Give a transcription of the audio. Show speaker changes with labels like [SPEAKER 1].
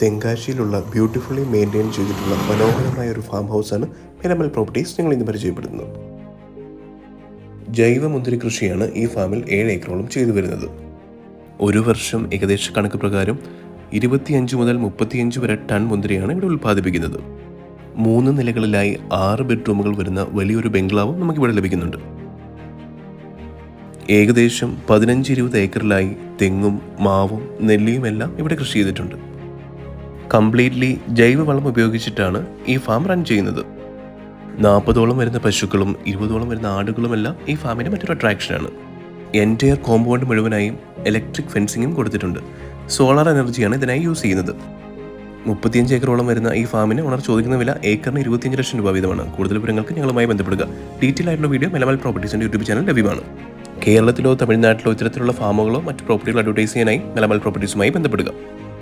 [SPEAKER 1] തെങ്കാശിയിലുള്ള beautifully maintain ചെയ്തിട്ടുള്ള മനോഹരമായ ഒരു ഫാം ഹൗസാണ് മിലമൽ പ്രോപ്പർട്ടീസ് ഞങ്ങൾ ഇന്ന് പരിചയപ്പെടുന്നത്. ജൈവ മുന്തിരി കൃഷിയാണ് ഈ ഫാമിൽ 7 ഏക്കറോളം ചെയ്തു വരുന്നത്. ഒരു വർഷം ഏകദേശ കണക്ക് പ്രകാരം 25 മുതൽ 35 വരെ ടൺ മുന്തിരിയാണ് ഇവിടെ ഉൽപ്പാദിപ്പിക്കുന്നത്. 3 നിലകളിലായി 6 ബെഡ്റൂമുകൾ വരുന്ന വലിയൊരു ബംഗ്ലാവും നമുക്കിവിടെ ലഭിക്കുന്നുണ്ട്. ഏകദേശം 15-20 ഏക്കറിലായി തെങ്ങും മാവും നെല്ലിയും എല്ലാം ഇവിടെ കൃഷി ചെയ്തിട്ടുണ്ട്. കംപ്ലീറ്റ്ലി ജൈവവളം ഉപയോഗിച്ചിട്ടാണ് ഈ ഫാം റൺ ചെയ്യുന്നത്. 40ഓളം വരുന്ന പശുക്കളും 20ഓളം വരുന്ന ആടുകളും എല്ലാം ഈ ഫാമിൻ്റെ മറ്റൊരു അട്രാക്ഷനാണ്. എൻറ്റയർ കോമ്പൗണ്ട് മുഴുവനായും ഇലക്ട്രിക് ഫെൻസിങ്ങും കൊടുത്തിട്ടുണ്ട്. സോളാർ എനർജിയാണ് ഇതിനായി യൂസ് ചെയ്യുന്നത്. 35 ഏക്കറോളം വരുന്ന ഈ ഫാമിന് ഓണർ ചോദിക്കുന്ന വില ഏക്കറിന് 25 ലക്ഷം രൂപ വീതമാണ്. കൂടുതൽ വിവരങ്ങൾക്ക് ഞങ്ങളുമായി ബന്ധപ്പെടുക. ഡീറ്റെയിൽ ആയിട്ടുള്ള വീഡിയോ മിലമൽ പ്രോപ്പർട്ടീസിൻ്റെ യൂട്യൂബ് ചാനൽ ലഭ്യമാണ്. കേരളത്തിലോ തമിഴ്നാട്ടിലോ ഇത്തരത്തിലുള്ള ഫാമുകളോ മറ്റ് പ്രോപ്പർട്ടികളോ അഡ്വർടൈസ് ചെയ്യാനായി മിലമൽ പ്രോപ്പർട്ടീസുമായി ബന്ധപ്പെടുക.